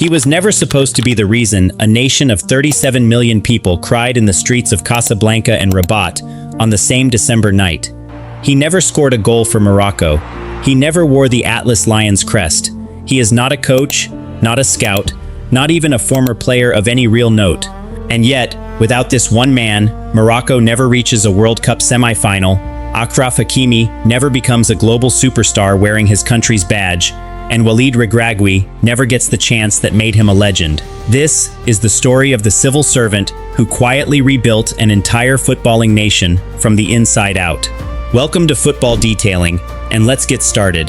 He was never supposed to be the reason a nation of 37 million people cried in the streets of Casablanca and Rabat on the same December night. He never scored a goal for Morocco. He never wore the Atlas Lions crest. He is not a coach, not a scout, not even a former player of any real note. And yet, without this one man, Morocco never reaches a World Cup semi-final, Achraf Hakimi never becomes a global superstar wearing his country's badge, and Walid Regragui never gets the chance that made him a legend. This is the story of the civil servant who quietly rebuilt an entire footballing nation from the inside out. Welcome to Football Detailing, and let's get started.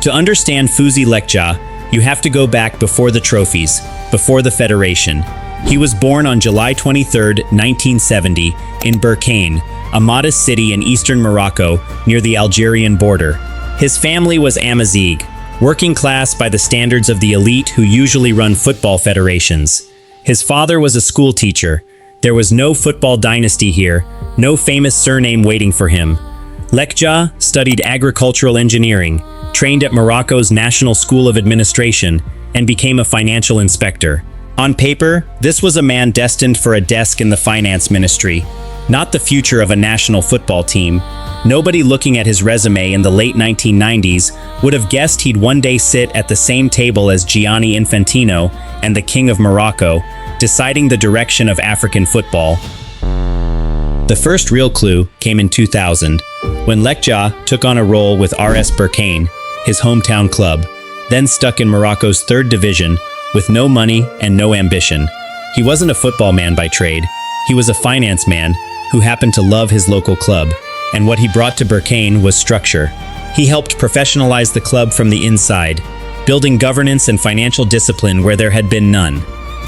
To understand Fouzi Lekjaa, you have to go back before the trophies, before the federation. He was born on July 23, 1970, in Berkane, a modest city in eastern Morocco near the Algerian border. His family was Amazigh, working class by the standards of the elite who usually run football federations. His father was a school teacher. There was no football dynasty here, no famous surname waiting for him. Lekjaa studied agricultural engineering, trained at Morocco's National School of Administration, and became a financial inspector. On paper, this was a man destined for a desk in the finance ministry, not the future of a national football team. Nobody looking at his resume in the late 1990s would have guessed he'd one day sit at the same table as Gianni Infantino and the King of Morocco, deciding the direction of African football. The first real clue came in 2000, when Lekjaa took on a role with RS Berkane, his hometown club, then stuck in Morocco's third division with no money and no ambition. He wasn't a football man by trade. He was a finance man who happened to love his local club, and what he brought to Berkane was structure. He helped professionalize the club from the inside, building governance and financial discipline where there had been none.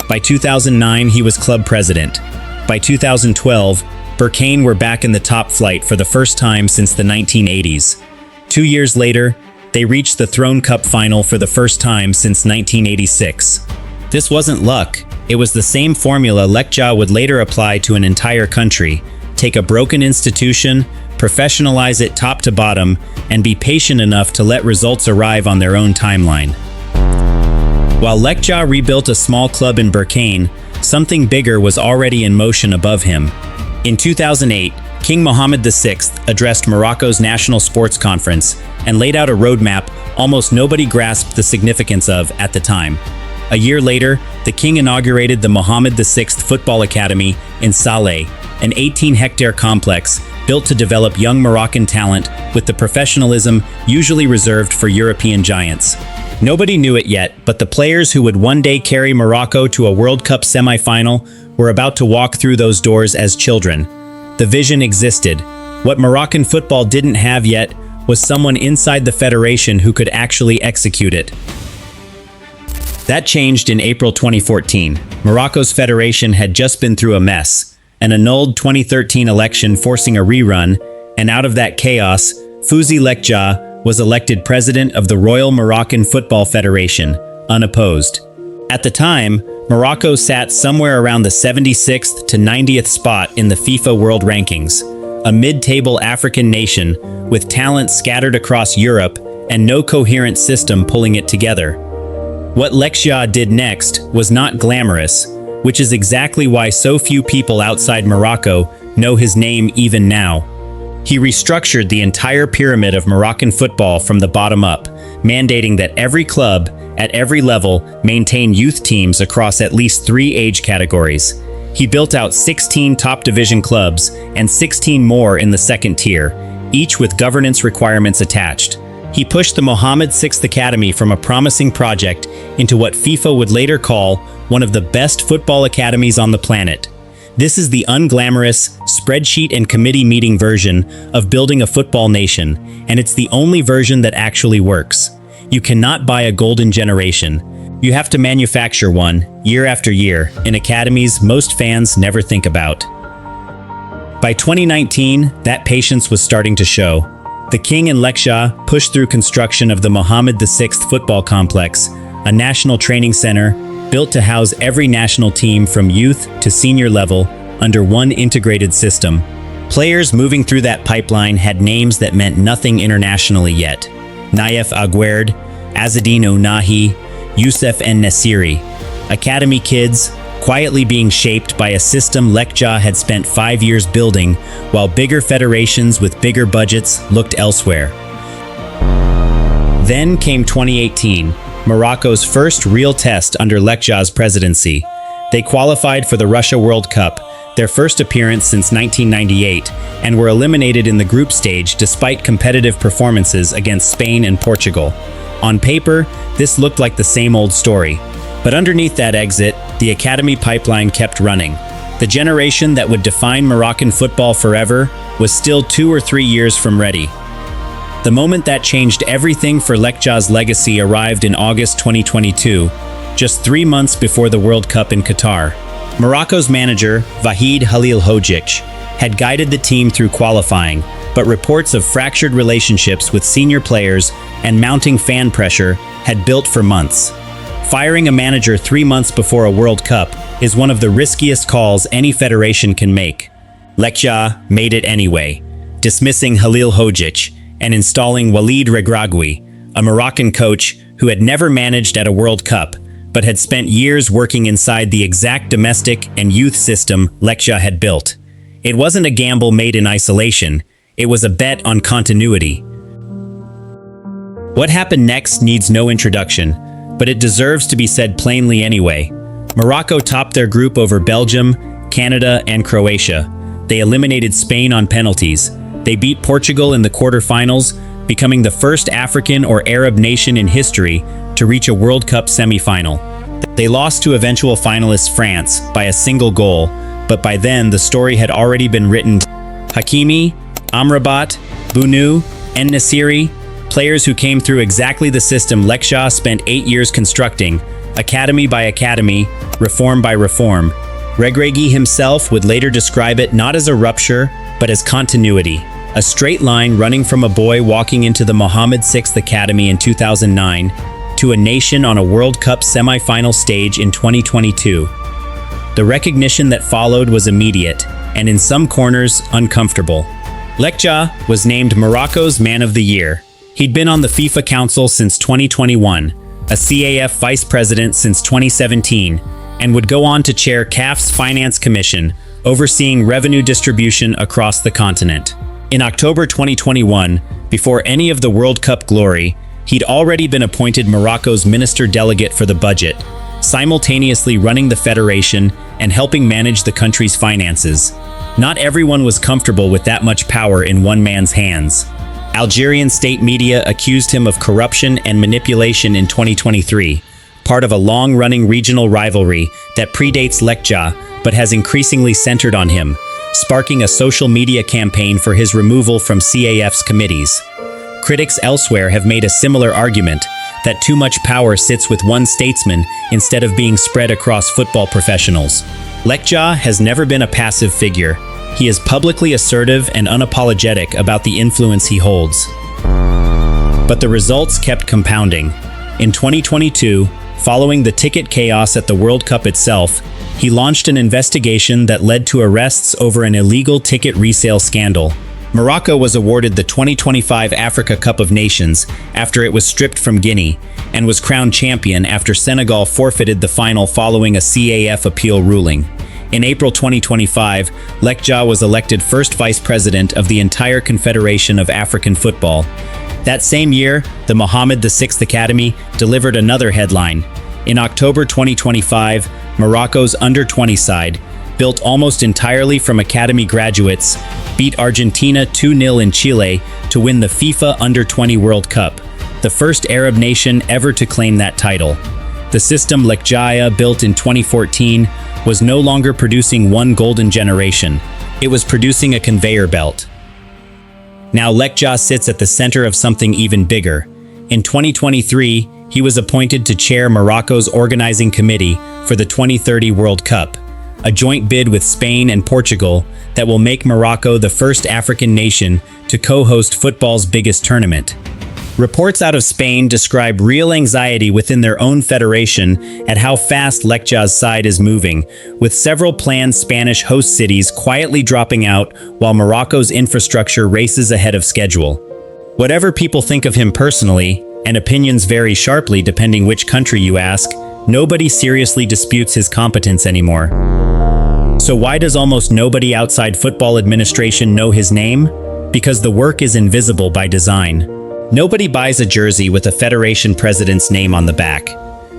By 2009, he was club president. By 2012, Berkane were back in the top flight for the first time since the 1980s. 2 years later, they reached the Throne Cup final for the first time since 1986. This wasn't luck. It was the same formula Lekjaa would later apply to an entire country: take a broken institution, professionalize it top to bottom, and be patient enough to let results arrive on their own timeline. While Lekjaa rebuilt a small club in Berkane, something bigger was already in motion above him. In 2008, King Mohammed VI addressed Morocco's National Sports Conference and laid out a roadmap almost nobody grasped the significance of at the time. A year later, the king inaugurated the Mohammed VI Football Academy in Saleh, an 18-hectare complex built to develop young Moroccan talent with the professionalism usually reserved for European giants. Nobody knew it yet, but the players who would one day carry Morocco to a World Cup semi-final were about to walk through those doors as children. The vision existed. What Moroccan football didn't have yet was someone inside the federation who could actually execute it. That changed in April 2014. Morocco's federation had just been through a mess, an annulled 2013 election forcing a rerun, and out of that chaos, Fouzi Lekjaa was elected president of the Royal Moroccan Football Federation, unopposed. At the time, Morocco sat somewhere around the 76th to 90th spot in the FIFA World Rankings, a mid-table African nation with talent scattered across Europe and no coherent system pulling it together. What Lekjaa did next was not glamorous, which is exactly why so few people outside Morocco know his name even now. He restructured the entire pyramid of Moroccan football from the bottom up, mandating that every club, at every level, maintain youth teams across at least 3 age categories. He built out 16 top division clubs and 16 more in the second tier, each with governance requirements attached. He pushed the Mohammed VI Academy from a promising project into what FIFA would later call one of the best football academies on the planet. This is the unglamorous, spreadsheet and committee meeting version of building a football nation, and it's the only version that actually works. You cannot buy a golden generation. You have to manufacture one, year after year, in academies most fans never think about. By 2019, that patience was starting to show. The King and Lekjaa pushed through construction of the Mohammed VI Football Complex, a national training center built to house every national team from youth to senior level under one integrated system. Players moving through that pipeline had names that meant nothing internationally yet. Naif Aguerd, Azzedine Ounahi, Youssef En-Nesyri. Academy kids, quietly being shaped by a system Lekjaa had spent 5 years building, while bigger federations with bigger budgets looked elsewhere. Then came 2018, Morocco's first real test under Lekjaa's presidency. They qualified for the Russia World Cup, their first appearance since 1998, and were eliminated in the group stage despite competitive performances against Spain and Portugal. On paper, this looked like the same old story. But underneath that exit, the academy pipeline kept running. The generation that would define Moroccan football forever was still 2 or 3 years from ready. The moment that changed everything for Lekjaa's legacy arrived in August 2022, just 3 months before the World Cup in Qatar. Morocco's manager, Vahid Halilhodžić, had guided the team through qualifying, but reports of fractured relationships with senior players and mounting fan pressure had built for months. Firing a manager 3 months before a World Cup is one of the riskiest calls any federation can make. Lekjaa made it anyway, dismissing Halilhodžić and installing Walid Regragui, a Moroccan coach who had never managed at a World Cup, but had spent years working inside the exact domestic and youth system Lekjaa had built. It wasn't a gamble made in isolation, it was a bet on continuity. What happened next needs no introduction, but it deserves to be said plainly anyway. Morocco topped their group over Belgium, Canada, and Croatia. They eliminated Spain on penalties. They beat Portugal in the quarterfinals, becoming the first African or Arab nation in history to reach a World Cup semi-final. They lost to eventual finalist France by a single goal, but by then the story had already been written. Hakimi, Amrabat, Bunu, En-Nesyri, players who came through exactly the system Lekjaa spent 8 years constructing, academy by academy, reform by reform. Regragui himself would later describe it not as a rupture, but as continuity. A straight line running from a boy walking into the Mohammed VI Academy in 2009 to a nation on a World Cup semi-final stage in 2022. The recognition that followed was immediate, and in some corners, uncomfortable. Lekjaa was named Morocco's Man of the Year. He'd been on the FIFA Council since 2021, a CAF vice president since 2017, and would go on to chair CAF's Finance Commission, overseeing revenue distribution across the continent. In October 2021, before any of the World Cup glory, he'd already been appointed Morocco's minister delegate for the budget, simultaneously running the federation and helping manage the country's finances. Not everyone was comfortable with that much power in one man's hands. Algerian state media accused him of corruption and manipulation in 2023, part of a long-running regional rivalry that predates Lekjaa but has increasingly centered on him, sparking a social media campaign for his removal from CAF's committees. Critics elsewhere have made a similar argument that too much power sits with one statesman instead of being spread across football professionals. Lekjaa has never been a passive figure. He is publicly assertive and unapologetic about the influence he holds. But the results kept compounding. In 2022, following the ticket chaos at the World Cup itself, he launched an investigation that led to arrests over an illegal ticket resale scandal. Morocco was awarded the 2025 Africa Cup of Nations after it was stripped from Guinea, and was crowned champion after Senegal forfeited the final following a CAF appeal ruling. In April 2025, Lekjaa was elected first vice president of the entire Confederation of African Football. That same year, the Mohammed VI Academy delivered another headline. In October 2025, Morocco's under-20 side, built almost entirely from academy graduates, beat Argentina 2-0 in Chile to win the FIFA Under-20 World Cup, the first Arab nation ever to claim that title. The system Lekjaa built in 2014 was no longer producing one golden generation. It was producing a conveyor belt. Now Lekjaa sits at the center of something even bigger. In 2023, he was appointed to chair Morocco's organizing committee for the 2030 World Cup, a joint bid with Spain and Portugal that will make Morocco the first African nation to co-host football's biggest tournament. Reports out of Spain describe real anxiety within their own federation at how fast Lekjaa's side is moving, with several planned Spanish host cities quietly dropping out while Morocco's infrastructure races ahead of schedule. Whatever people think of him personally, and opinions vary sharply depending which country you ask, nobody seriously disputes his competence anymore. So why does almost nobody outside football administration know his name? Because the work is invisible by design. Nobody buys a jersey with a federation president's name on the back.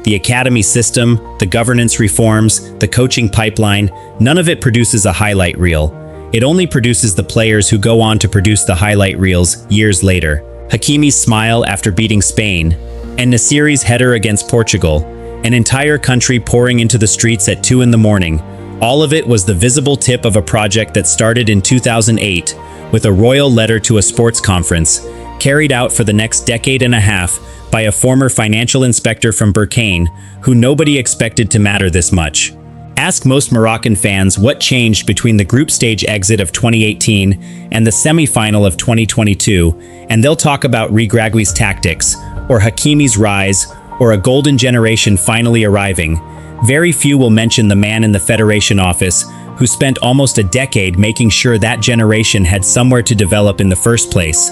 The academy system, the governance reforms, the coaching pipeline, none of it produces a highlight reel. It only produces the players who go on to produce the highlight reels years later. Hakimi's smile after beating Spain, and Nasiri's header against Portugal, an entire country pouring into the streets at 2 in the morning. All of it was the visible tip of a project that started in 2008 with a royal letter to a sports conference, carried out for the next decade and a half by a former financial inspector from Berkane, who nobody expected to matter this much. Ask most Moroccan fans what changed between the group stage exit of 2018 and the semi-final of 2022, and they'll talk about Regragui's tactics, or Hakimi's rise, or a golden generation finally arriving. Very few will mention the man in the Federation office who spent almost a decade making sure that generation had somewhere to develop in the first place.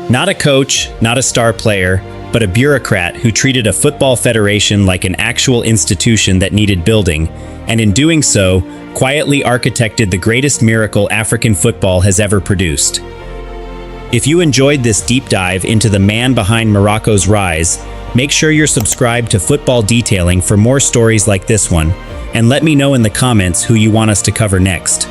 Not a coach, not a star player, but a bureaucrat who treated a football federation like an actual institution that needed building, and in doing so, quietly architected the greatest miracle African football has ever produced. If you enjoyed this deep dive into the man behind Morocco's rise, make sure you're subscribed to Football Detailing for more stories like this one, and let me know in the comments who you want us to cover next.